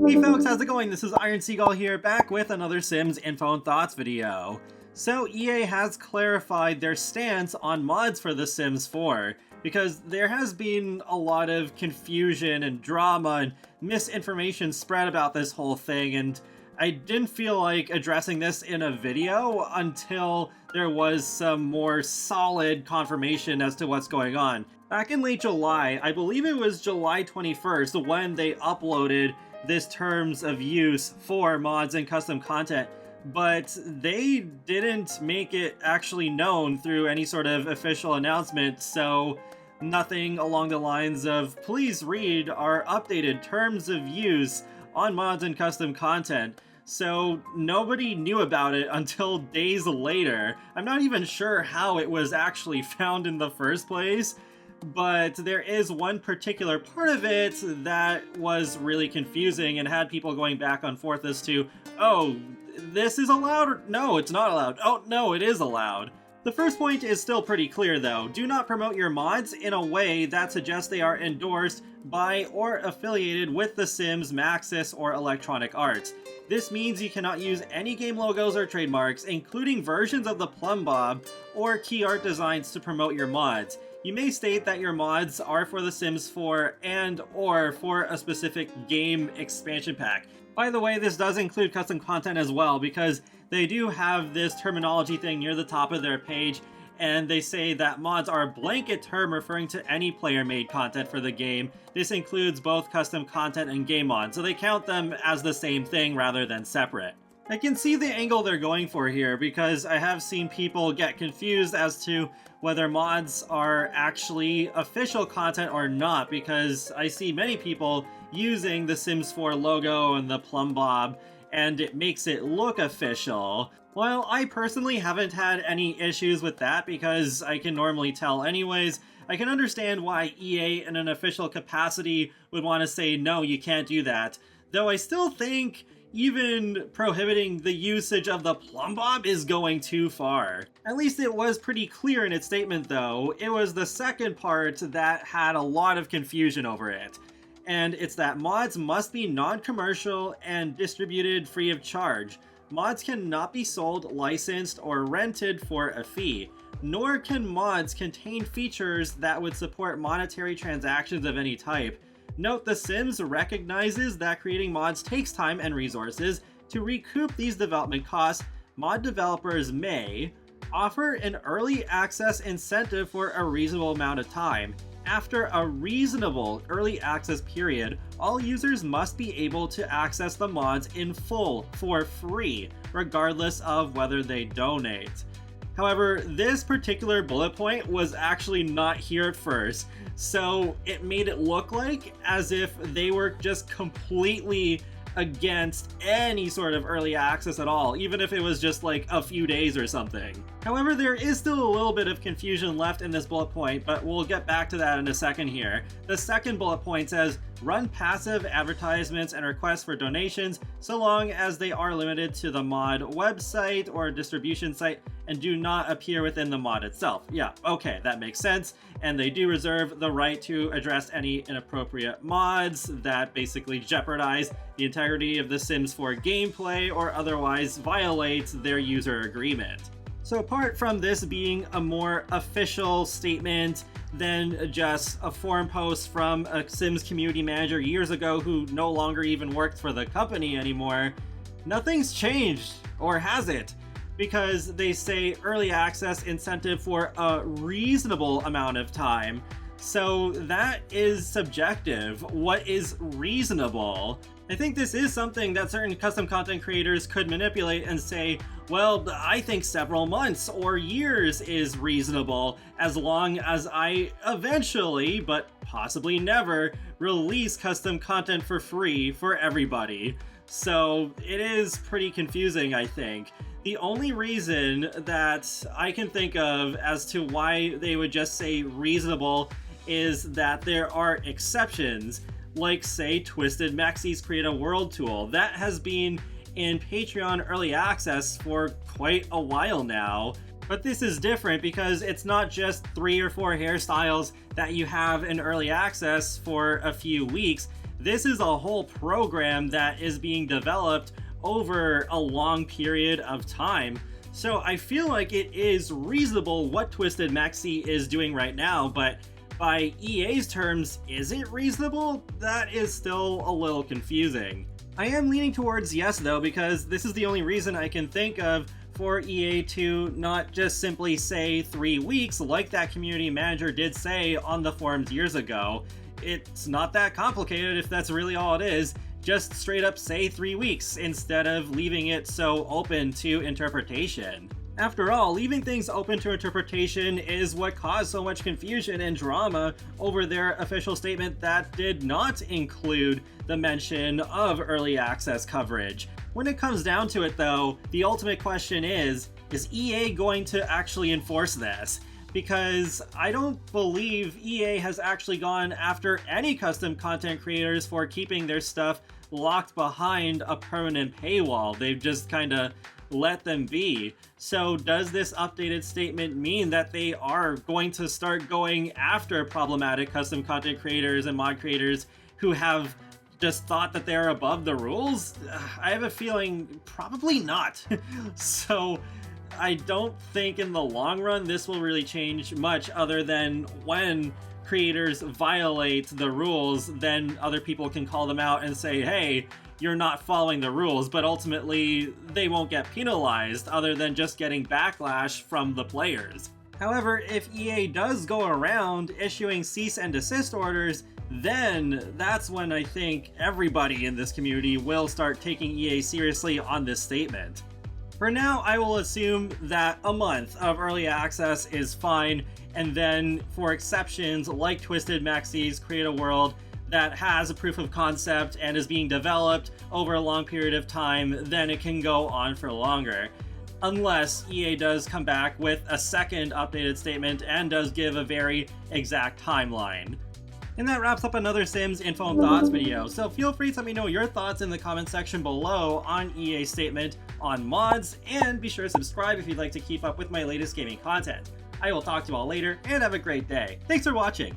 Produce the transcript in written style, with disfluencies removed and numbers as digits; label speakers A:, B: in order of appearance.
A: Hey folks, how's it going? This is Iron Seagull here, back with another Sims Info and Thoughts video. So EA has clarified their stance on mods for The Sims 4, because there has been a lot of confusion and drama and misinformation spread about this whole thing, and I didn't feel like addressing this in a video until there was some more solid confirmation as to what's going on. Back in late July, I believe it was July 21st, when they uploaded this terms of use for mods and custom content, but they didn't make it actually known through any sort of official announcement, so nothing along the lines of please read our updated terms of use on mods and custom content. So nobody knew about it until days later. I'm not even sure how it was actually found in the first place, but there is one particular part of it that was really confusing and had people going back and forth as to, oh, this is allowed, or no, it's not allowed. Oh, no, it is allowed. The first point is still pretty clear though. Do not promote your mods in a way that suggests they are endorsed by or affiliated with The Sims, Maxis, or Electronic Arts. This means you cannot use any game logos or trademarks, including versions of the Plumb Bob or key art designs to promote your mods. You may state that your mods are for The Sims 4 and/or for a specific game expansion pack. By the way, this does include custom content as well, because they do have this terminology thing near the top of their page, and they say that mods are a blanket term referring to any player-made content for the game. This includes both custom content and game mods, so they count them as the same thing rather than separate. I can see the angle they're going for here, because I have seen people get confused as to whether mods are actually official content or not, because I see many people using the Sims 4 logo and the Plumb Bob, and it makes it look official. While I personally haven't had any issues with that, because I can normally tell anyways, I can understand why EA in an official capacity would want to say, no, you can't do that. Though I still think even prohibiting the usage of the Plumb Bob is going too far. At least it was pretty clear in its statement though. It was the second part that had a lot of confusion over it. And it's that mods must be non-commercial and distributed free of charge. Mods cannot be sold, licensed, or rented for a fee. Nor can mods contain features that would support monetary transactions of any type. Note, The Sims recognizes that creating mods takes time and resources. To recoup these development costs, mod developers may offer an early access incentive for a reasonable amount of time. After a reasonable early access period, all users must be able to access the mods in full for free, regardless of whether they donate. However, this particular bullet point was actually not here at first, so it made it look like as if they were just completely against any sort of early access at all, even if it was just like a few days or something. However, there is still a little bit of confusion left in this bullet point, but we'll get back to that in a second here. The second bullet point says, run passive advertisements and requests for donations so long as they are limited to the mod website or distribution site and do not appear within the mod itself. Yeah, okay, that makes sense. And they do reserve the right to address any inappropriate mods that basically jeopardize the integrity of the Sims 4 gameplay or otherwise violates their user agreement. So apart from this being a more official statement than just a forum post from a Sims community manager years ago who no longer even works for the company anymore, nothing's changed, or has it? Because they say early access incentive for a reasonable amount of time. So that is subjective. What is reasonable? I think this is something that certain custom content creators could manipulate and say, well, I think several months or years is reasonable as long as I eventually, but possibly never, release custom content for free for everybody. So it is pretty confusing, I think. The only reason that I can think of as to why they would just say reasonable is that there are exceptions, like say Twisted Mexi's Create a World tool. That has been in Patreon early access for quite a while now. But this is different because it's not just 3 or 4 hairstyles that you have in early access for a few weeks. This is a whole program that is being developed over a long period of time. So I feel like it is reasonable what Twisted Maxi is doing right now, but by EA's terms, is it reasonable? That is still a little confusing. I am leaning towards yes though, because this is the only reason I can think of for EA to not just simply say 3 weeks like that community manager did say on the forums years ago. It's not that complicated if that's really all it is. Just straight up say 3 weeks instead of leaving it so open to interpretation. After all, leaving things open to interpretation is what caused so much confusion and drama over their official statement that did not include the mention of early access coverage. When it comes down to it though, the ultimate question is EA going to actually enforce this? Because I don't believe EA has actually gone after any custom content creators for keeping their stuff locked behind a permanent paywall. They've just kinda let them be. So does this updated statement mean that they are going to start going after problematic custom content creators and mod creators who have just thought that they're above the rules? I have a feeling probably not. So I don't think in the long run this will really change much, other than when creators violate the rules, then other people can call them out and say, hey, you're not following the rules, but ultimately they won't get penalized other than just getting backlash from the players. However, if EA does go around issuing cease and desist orders, then that's when I think everybody in this community will start taking EA seriously on this statement. For now, I will assume that a month of early access is fine, and then for exceptions like Twisted Maxi's create a world that has a proof of concept and is being developed over a long period of time, then it can go on for longer. Unless EA does come back with a second updated statement and does give a very exact timeline. And that wraps up another Sims Info and Thoughts video, so feel free to let me know your thoughts in the comment section below on EA's statement on mods, and be sure to subscribe if you'd like to keep up with my latest gaming content. I will talk to you all later, and have a great day. Thanks for watching!